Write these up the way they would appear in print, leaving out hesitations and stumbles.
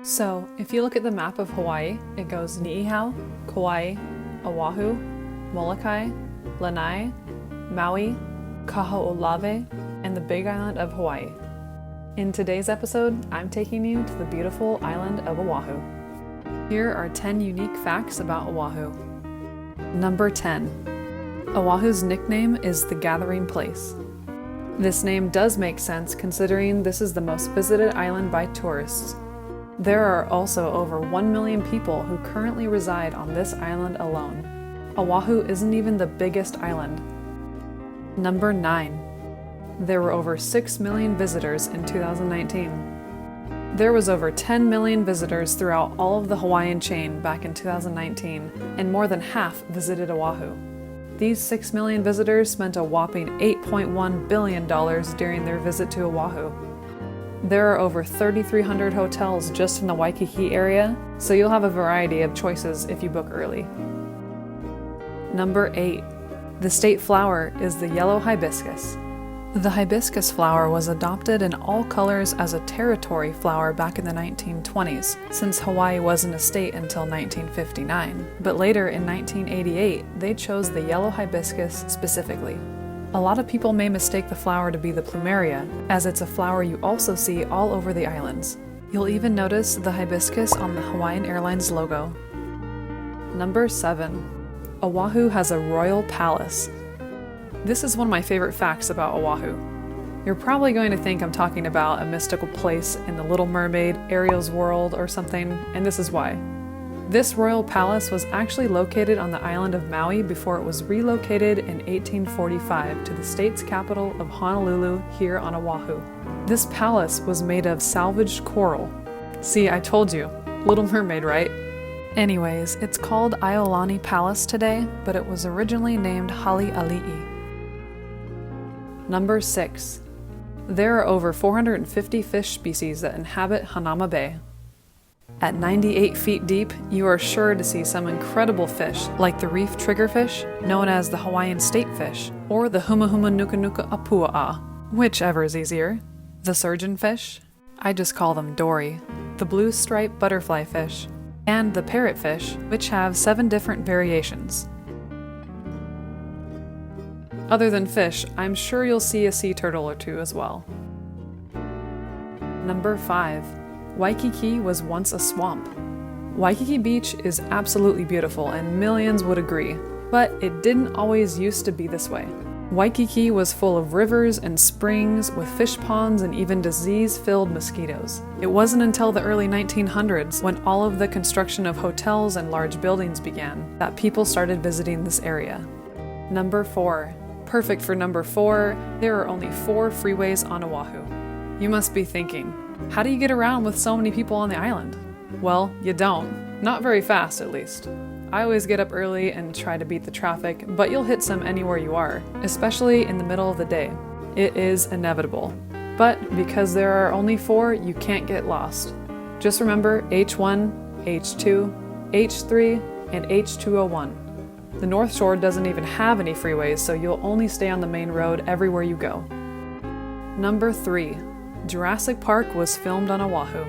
So, if you look at the map of Hawaii, it goes Ni'ihau, Kauai, Oahu, Molokai, Lanai, Maui, Kaho'olawe, and the Big Island of Hawaii. In today's episode, I'm taking you to the beautiful island of Oahu. Here are 10 unique facts about Oahu. Number 10. Oahu's nickname is the Gathering Place. This name does make sense considering this is the most visited island by tourists. There are also over 1 million people who currently reside on this island alone. Oahu isn't even the biggest island. Number 9. There were over 6 million visitors in 2019. There was over 10 million visitors throughout all of the Hawaiian chain back in 2019, and more than half visited Oahu. These 6 million visitors spent a whopping $8.1 billion during their visit to Oahu. There are over 3,300 hotels just in the Waikiki area, so you'll have a variety of choices if you book early. Number 8. The state flower is the yellow hibiscus. The hibiscus flower was adopted in all colors as a territory flower back in the 1920s, since Hawaii wasn't a state until 1959. But later in 1988, they chose the yellow hibiscus specifically. A lot of people may mistake the flower to be the plumeria, as it's a flower you also see all over the islands. You'll even notice the hibiscus on the Hawaiian Airlines logo. Number 7. Oahu has a royal palace. This is one of my favorite facts about Oahu. You're probably going to think I'm talking about a mystical place in The Little Mermaid, Ariel's World, or something, and this is why. This royal palace was actually located on the island of Maui before it was relocated in 1845 to the state's capital of Honolulu here on Oahu. This palace was made of salvaged coral. See, I told you, Little Mermaid, right? Anyways, it's called Iolani Palace today, but it was originally named Hali'ali'i. Number 6. There are over 450 fish species that inhabit Hanauma Bay. At 98 feet deep, you are sure to see some incredible fish like the reef triggerfish, known as the Hawaiian state fish, or the Humahuma Nuka Apua'a, whichever is easier, the surgeonfish, I just call them Dory, the blue striped butterfly fish, and the parrotfish, which have 7 different variations. Other than fish, I'm sure you'll see a sea turtle or two as well. Number 5. Waikiki was once a swamp. Waikiki Beach is absolutely beautiful and millions would agree, but it didn't always used to be this way. Waikiki was full of rivers and springs with fish ponds and even disease-filled mosquitoes. It wasn't until the early 1900s, when all of the construction of hotels and large buildings began, that people started visiting this area. Number 4. Perfect for number 4, there are only 4 freeways on Oahu. You must be thinking, how do you get around with so many people on the island? Well, you don't. Not very fast, at least. I always get up early and try to beat the traffic, but you'll hit some anywhere you are, especially in the middle of the day. It is inevitable. But because there are only 4, you can't get lost. Just remember H1, H2, H3, and H201. The North Shore doesn't even have any freeways, so you'll only stay on the main road everywhere you go. Number 3. Jurassic Park was filmed on Oahu.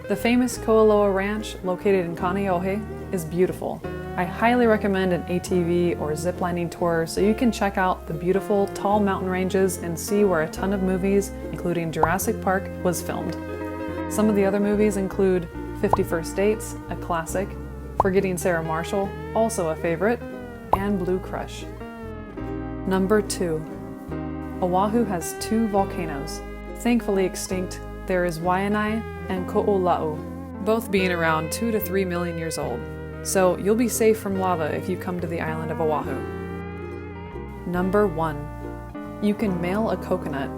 The famous Ko'oloa Ranch, located in Kaneohe, is beautiful. I highly recommend an ATV or ziplining tour so you can check out the beautiful tall mountain ranges and see where a ton of movies, including Jurassic Park, was filmed. Some of the other movies include 50 First Dates, a classic, Forgetting Sarah Marshall, also a favorite, and Blue Crush. Number 2. Oahu has 2 volcanoes. Thankfully extinct, there is Waianae and Ko'olau, both being around 2 to 3 million years old. So you'll be safe from lava if you come to the island of Oahu. Number 1. You can mail a coconut.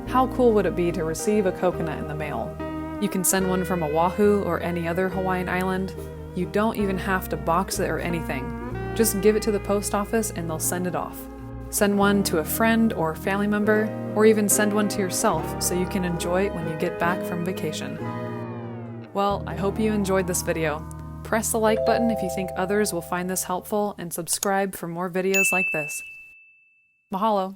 How cool would it be to receive a coconut in the mail? You can send one from Oahu or any other Hawaiian island. You don't even have to box it or anything. Just give it to the post office and they'll send it off. Send one to a friend or family member, or even send one to yourself so you can enjoy it when you get back from vacation. Well, I hope you enjoyed this video. Press the like button if you think others will find this helpful, and subscribe for more videos like this. Mahalo!